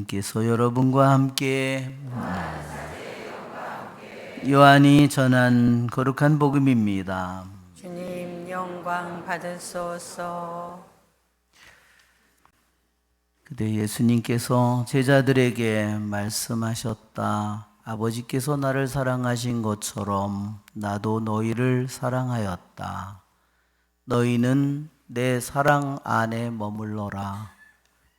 하나님께서 여러분과 함께 요한이 전한 거룩한 복음입니다. 주님 영광 받으소서. 그때 예수님께서 제자들에게 말씀하셨다. 아버지께서 나를 사랑하신 것처럼 나도 너희를 사랑하였다. 너희는 내 사랑 안에 머물러라.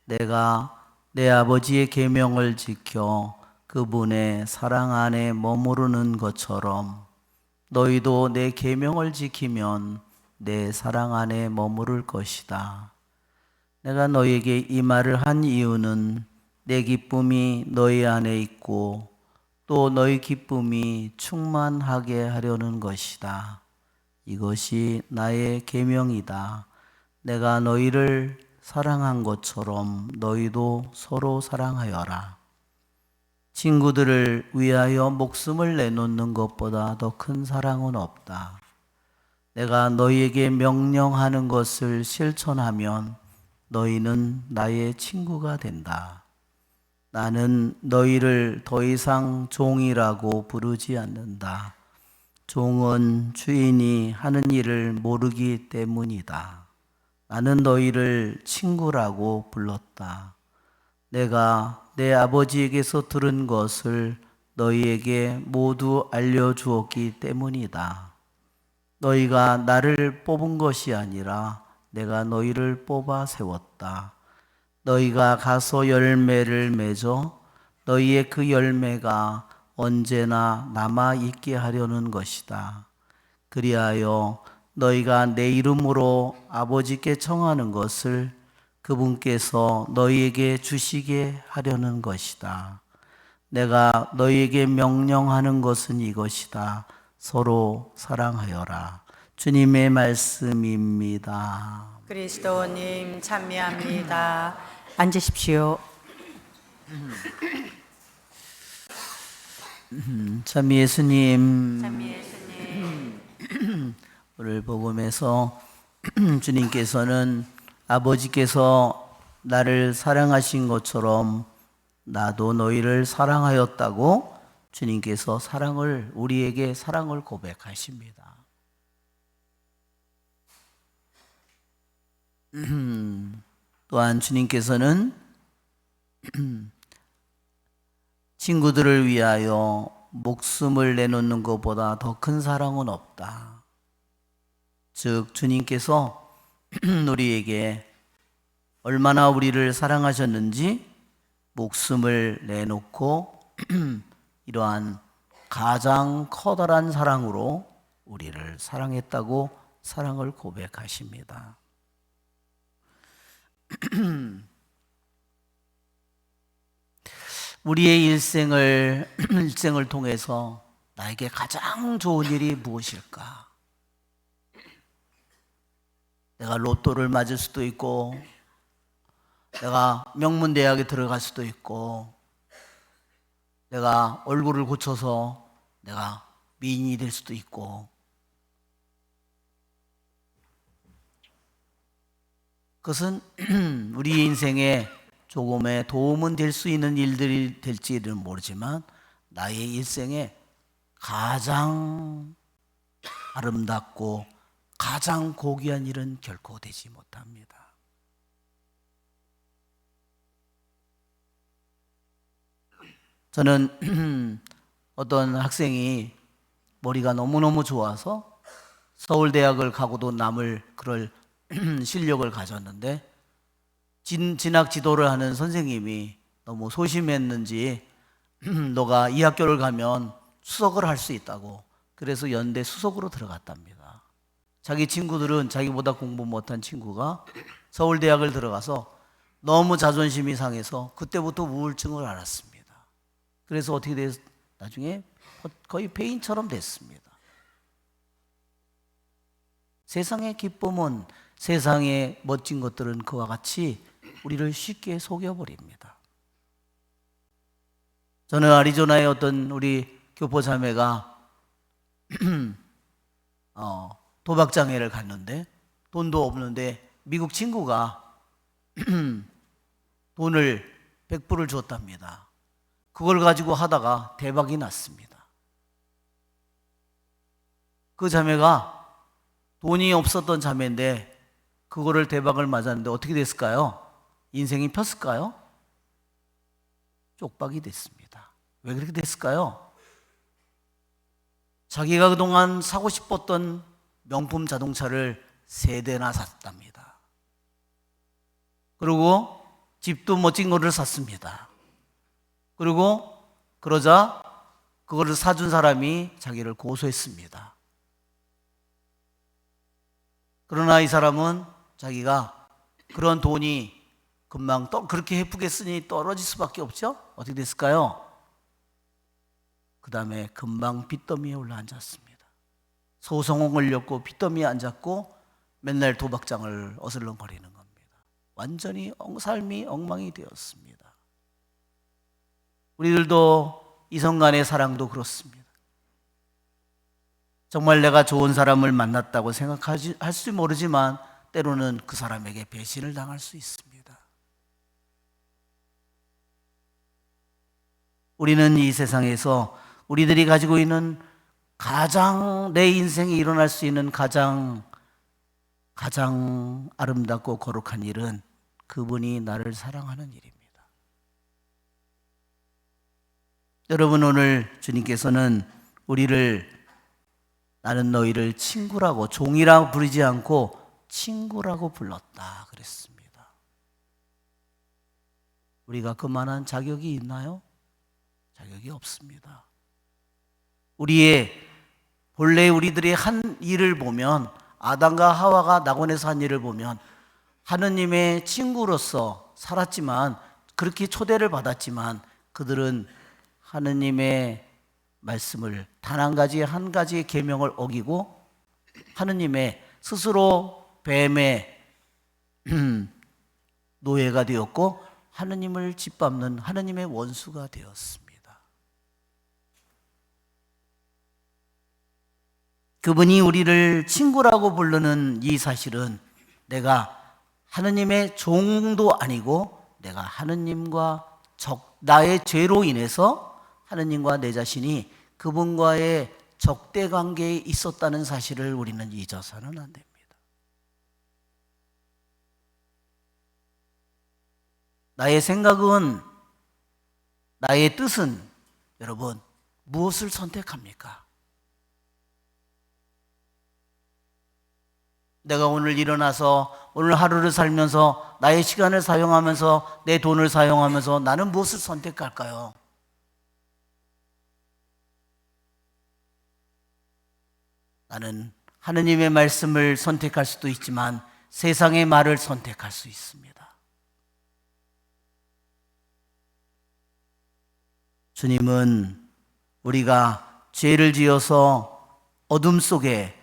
내가 내 아버지의 계명을 지켜 그분의 사랑 안에 머무르는 것처럼 너희도 내 계명을 지키면 내 사랑 안에 머무를 것이다. 내가 너희에게 이 말을 한 이유는 내 기쁨이 너희 안에 있고 또 너희 기쁨이 충만하게 하려는 것이다. 이것이 나의 계명이다. 내가 너희를 사랑한 것처럼 너희도 서로 사랑하여라. 친구들을 위하여 목숨을 내놓는 것보다 더 큰 사랑은 없다. 내가 너희에게 명령하는 것을 실천하면 너희는 나의 친구가 된다. 나는 너희를 더 이상 종이라고 부르지 않는다. 종은 주인이 하는 일을 모르기 때문이다. 나는 너희를 친구라고 불렀다. 내가 내 아버지에게서 들은 것을 너희에게 모두 알려주었기 때문이다. 너희가 나를 뽑은 것이 아니라 내가 너희를 뽑아 세웠다. 너희가 가서 열매를 맺어 너희의 그 열매가 언제나 남아 있게 하려는 것이다. 그리하여 너희가 내 이름으로 아버지께 청하는 것을 그분께서 너희에게 주시게 하려는 것이다. 내가 너희에게 명령하는 것은 이것이다. 서로 사랑하여라. 주님의 말씀입니다. 그리스도님 찬미합니다. 앉으십시오. 참 예수님, 찬미 예수님. 오늘 복음에서 주님께서는 아버지께서 나를 사랑하신 것처럼 나도 너희를 사랑하였다고 주님께서 우리에게 사랑을 고백하십니다. 또한 주님께서는 친구들을 위하여 목숨을 내놓는 것보다 더 큰 사랑은 없다. 즉 주님께서 우리에게 얼마나 우리를 사랑하셨는지 목숨을 내놓고 이러한 가장 커다란 사랑으로 우리를 사랑했다고 사랑을 고백하십니다. 우리의 일생을 통해서 나에게 가장 좋은 일이 무엇일까? 내가 로또를 맞을 수도 있고, 내가 명문대학에 들어갈 수도 있고, 내가 얼굴을 고쳐서 내가 미인이 될 수도 있고, 그것은 우리 인생에 조금의 도움은 될 수 있는 일들이 될지는 모르지만 나의 일생에 가장 아름답고 가장 고귀한 일은 결코 되지 못합니다. 저는 어떤 학생이 머리가 너무너무 좋아서 서울대학을 가고도 남을 그럴 실력을 가졌는데 진학 지도를 하는 선생님이 너무 소심했는지 너가 이 학교를 가면 수석을 할 수 있다고, 그래서 연대 수석으로 들어갔답니다. 자기 친구들은 자기보다 공부 못한 친구가 서울대학을 들어가서 너무 자존심이 상해서 그때부터 우울증을 앓았습니다. 그래서 어떻게 됐? 나중에 거의 폐인처럼 됐습니다. 세상의 기쁨은, 세상의 멋진 것들은 그와 같이 우리를 쉽게 속여버립니다. 저는 아리조나의 어떤 우리 교포자매가 도박장애를 갔는데 돈도 없는데 미국 친구가 돈을 100불을 줬답니다. 그걸 가지고 하다가 대박이 났습니다. 그 자매가 돈이 없었던 자매인데 그거를 대박을 맞았는데 어떻게 됐을까요? 인생이 폈을까요? 쪽박이 됐습니다. 왜 그렇게 됐을까요? 자기가 그동안 사고 싶었던 명품 자동차를 3대나 샀답니다. 그리고 집도 멋진 거를 샀습니다. 그리고 그러자 그거를 사준 사람이 자기를 고소했습니다. 그러나 이 사람은 자기가 그런 돈이 금방 그렇게 예쁘게 쓰니 떨어질 수밖에 없죠? 어떻게 됐을까요? 그 다음에 금방 빚더미에 올라앉았습니다. 소송을 걸렸고 빚더미에 앉았고 맨날 도박장을 어슬렁거리는 겁니다. 완전히 삶이 엉망이 되었습니다. 우리들도 이성 간의 사랑도 그렇습니다. 정말 내가 좋은 사람을 만났다고 할지 모르지만 때로는 그 사람에게 배신을 당할 수 있습니다. 우리는 이 세상에서 우리들이 가지고 있는 가장 내 인생에 일어날 수 있는 가장 아름답고 거룩한 일은 그분이 나를 사랑하는 일입니다. 여러분, 오늘 주님께서는 우리를 나는 너희를 친구라고, 종이라고 부르지 않고 친구라고 불렀다 그랬습니다. 우리가 그만한 자격이 있나요? 자격이 없습니다. 본래 우리들이 한 일을 보면, 아담과 하와가 낙원에서 한 일을 보면 하느님의 친구로서 살았지만, 그렇게 초대를 받았지만 그들은 하느님의 말씀을 단 한 가지의 계명을 어기고 하느님의 스스로 뱀의 노예가 되었고 하느님을 짓밟는 하느님의 원수가 되었습니다. 그분이 우리를 친구라고 부르는 이 사실은 내가 하느님의 종도 아니고 내가 하느님과 나의 죄로 인해서 하느님과 내 자신이 그분과의 적대 관계에 있었다는 사실을 우리는 잊어서는 안 됩니다. 나의 생각은, 나의 뜻은 여러분 무엇을 선택합니까? 내가 오늘 일어나서 오늘 하루를 살면서 나의 시간을 사용하면서 내 돈을 사용하면서 나는 무엇을 선택할까요? 나는 하느님의 말씀을 선택할 수도 있지만 세상의 말을 선택할 수 있습니다. 주님은 우리가 죄를 지어서 어둠 속에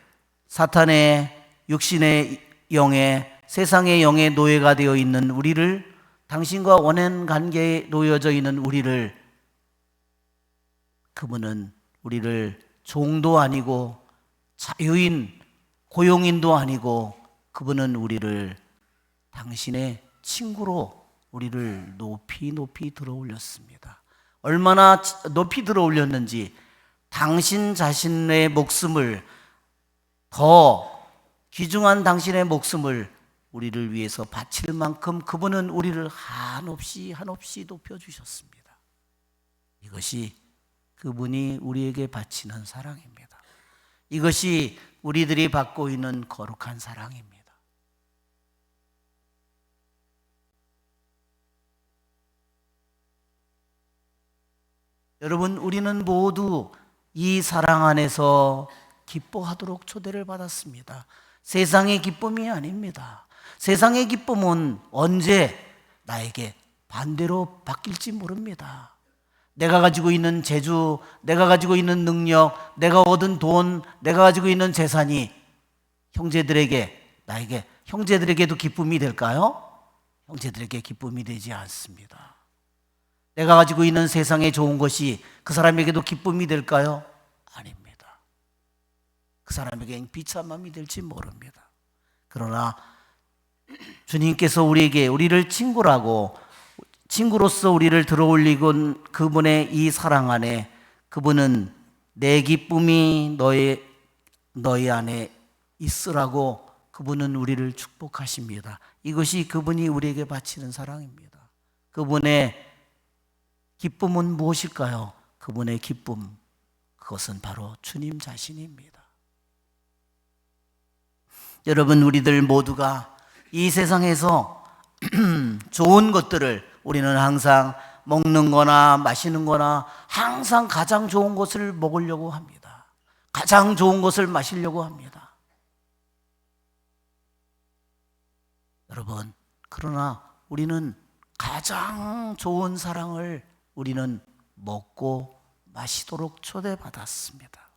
사탄의 육신의 영에, 세상의 영의 노예가 되어 있는 우리를, 당신과 원한 관계에 놓여져 있는 우리를, 그분은 우리를 종도 아니고 자유인, 고용인도 아니고 그분은 우리를 당신의 친구로 우리를 높이 들어 올렸습니다. 얼마나 높이 들어 올렸는지, 당신 자신의 목숨을, 더 귀중한 당신의 목숨을 우리를 위해서 바칠 만큼 그분은 우리를 한없이 높여주셨습니다. 이것이 그분이 우리에게 바치는 사랑입니다. 이것이 우리들이 받고 있는 거룩한 사랑입니다. 여러분, 우리는 모두 이 사랑 안에서 기뻐하도록 초대를 받았습니다. 세상의 기쁨이 아닙니다. 세상의 기쁨은 언제 나에게 반대로 바뀔지 모릅니다. 내가 가지고 있는 재주, 내가 가지고 있는 능력, 내가 얻은 돈, 내가 가지고 있는 재산이 형제들에게도 기쁨이 될까요? 형제들에게 기쁨이 되지 않습니다. 내가 가지고 있는 세상에 좋은 것이 그 사람에게도 기쁨이 될까요? 아닙니다. 그 사람에게는 비참함이 될지 모릅니다. 그러나 주님께서 우리를 친구라고, 친구로서 우리를 들어올리곤 그분의 이 사랑 안에 그분은 내 기쁨이 너희 안에 있으라고 그분은 우리를 축복하십니다. 이것이 그분이 우리에게 바치는 사랑입니다. 그분의 기쁨은 무엇일까요? 그분의 기쁨, 그것은 바로 주님 자신입니다. 여러분, 우리들 모두가 이 세상에서 좋은 것들을 우리는 항상 먹는 거나 마시는 거나 항상 가장 좋은 것을 먹으려고 합니다. 가장 좋은 것을 마시려고 합니다. 여러분, 그러나 우리는 가장 좋은 사랑을 우리는 먹고 마시도록 초대받았습니다.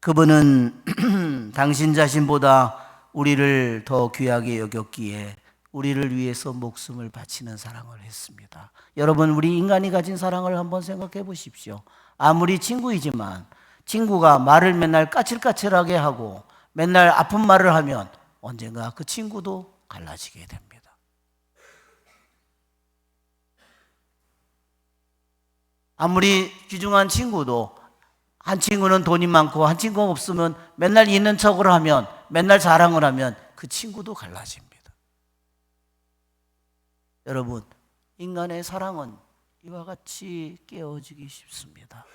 그분은 당신 자신보다 우리를 더 귀하게 여겼기에 우리를 위해서 목숨을 바치는 사랑을 했습니다. 여러분, 우리 인간이 가진 사랑을 한번 생각해 보십시오. 아무리 친구이지만 친구가 말을 맨날 까칠까칠하게 하고 맨날 아픈 말을 하면 언젠가 그 친구도 갈라지게 됩니다. 아무리 귀중한 친구도 한 친구는 돈이 많고 한 친구가 없으면 맨날 있는 척을 하면 맨날 자랑을 하면 그 친구도 갈라집니다. 여러분, 인간의 사랑은 이와 같이 깨어지기 쉽습니다.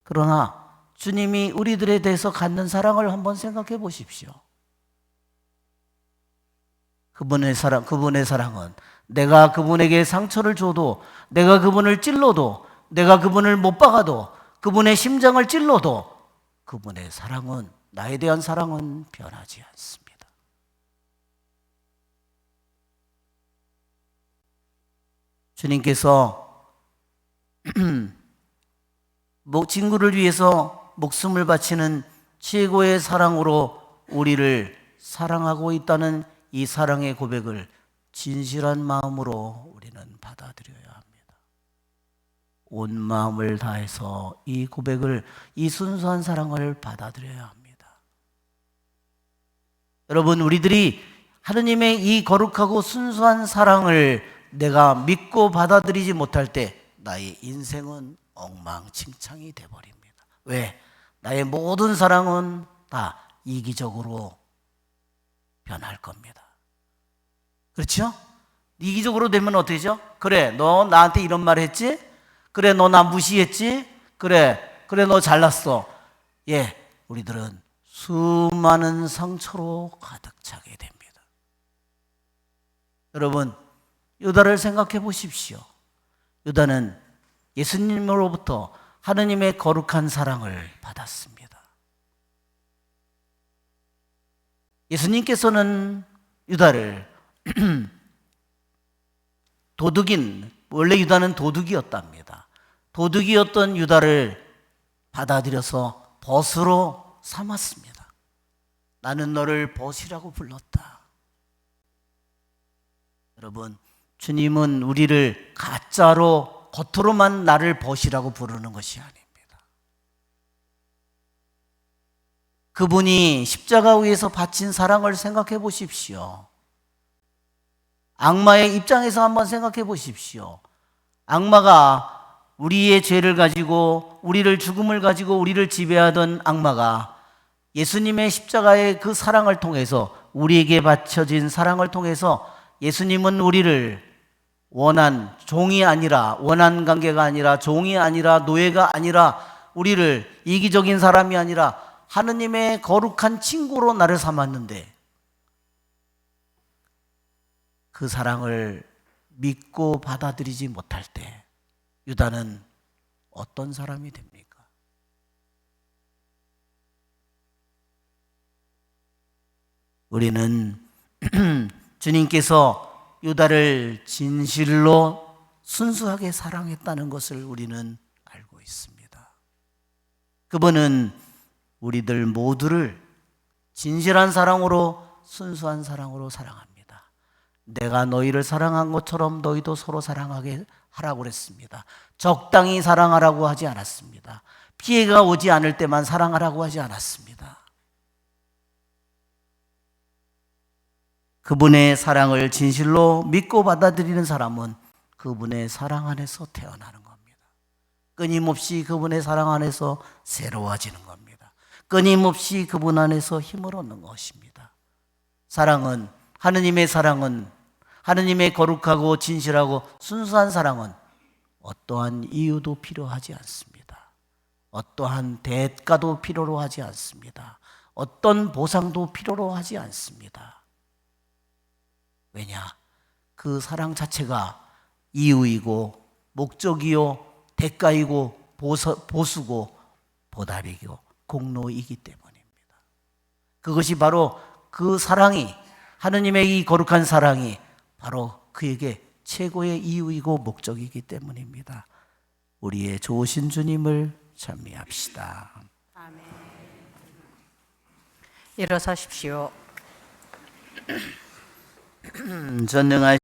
그러나 주님이 우리들에 대해서 갖는 사랑을 한번 생각해 보십시오. 그분의 사랑은 내가 그분에게 상처를 줘도, 내가 그분을 찔러도, 내가 그분을 못 박아도, 그분의 심장을 찔러도 그분의 사랑은, 나에 대한 사랑은 변하지 않습니다. 주님께서 친구를 위해서 목숨을 바치는 최고의 사랑으로 우리를 사랑하고 있다는 이 사랑의 고백을 진실한 마음으로 우리는 받아들여야 합니다. 온 마음을 다해서 이 고백을, 이 순수한 사랑을 받아들여야 합니다. 여러분, 우리들이 하느님의 이 거룩하고 순수한 사랑을 내가 믿고 받아들이지 못할 때 나의 인생은 엉망진창이 되어버립니다. 왜? 나의 모든 사랑은 다 이기적으로 변할 겁니다. 그렇죠? 이기적으로 되면 어떻게 되죠? 그래, 너 나한테 이런 말 했지? 그래, 너 나 무시했지? 그래, 너 잘났어. 예, 우리들은 수많은 상처로 가득 차게 됩니다. 여러분, 유다를 생각해 보십시오. 유다는 예수님으로부터 하느님의 거룩한 사랑을 받았습니다. 예수님께서는 유다를 원래 유다는 도둑이었답니다. 도둑이었던 유다를 받아들여서 벗으로 삼았습니다. 나는 너를 벗이라고 불렀다. 여러분, 주님은 우리를 가짜로 겉으로만 나를 벗이라고 부르는 것이 아닙니다. 그분이 십자가 위에서 바친 사랑을 생각해 보십시오. 악마의 입장에서 한번 생각해 보십시오. 악마가 우리의 죄를 가지고 우리를 죽음을 가지고 우리를 지배하던 악마가 예수님의 십자가의 그 사랑을 통해서, 우리에게 바쳐진 사랑을 통해서 예수님은 우리를 원한 관계가 아니라, 종이 아니라, 노예가 아니라, 우리를 이기적인 사람이 아니라 하느님의 거룩한 친구로 나를 삼았는데, 그 사랑을 믿고 받아들이지 못할 때 유다는 어떤 사람이 됩니까? 우리는 주님께서 유다를 진실로 순수하게 사랑했다는 것을 우리는 알고 있습니다. 그분은 우리들 모두를 진실한 사랑으로, 순수한 사랑으로 사랑합니다. 내가 너희를 사랑한 것처럼 너희도 서로 사랑하게 하라고 그랬습니다. 적당히 사랑하라고 하지 않았습니다. 피해가 오지 않을 때만 사랑하라고 하지 않았습니다. 그분의 사랑을 진실로 믿고 받아들이는 사람은 그분의 사랑 안에서 태어나는 겁니다. 끊임없이 그분의 사랑 안에서 새로워지는 겁니다. 끊임없이 그분 안에서 힘을 얻는 것입니다. 사랑은, 하느님의 사랑은, 하느님의 거룩하고 진실하고 순수한 사랑은 어떠한 이유도 필요하지 않습니다. 어떠한 대가도 필요로 하지 않습니다. 어떤 보상도 필요로 하지 않습니다. 왜냐? 그 사랑 자체가 이유이고 목적이요 대가이고 보수고 보답이고 공로이기 때문입니다. 그것이 바로 그 사랑이, 하느님의 이 거룩한 사랑이 바로 그에게 최고의 이유이고 목적이기 때문입니다. 우리의 좋으신 주님을 찬미합시다. 아멘. 일어서십시오. 전능하신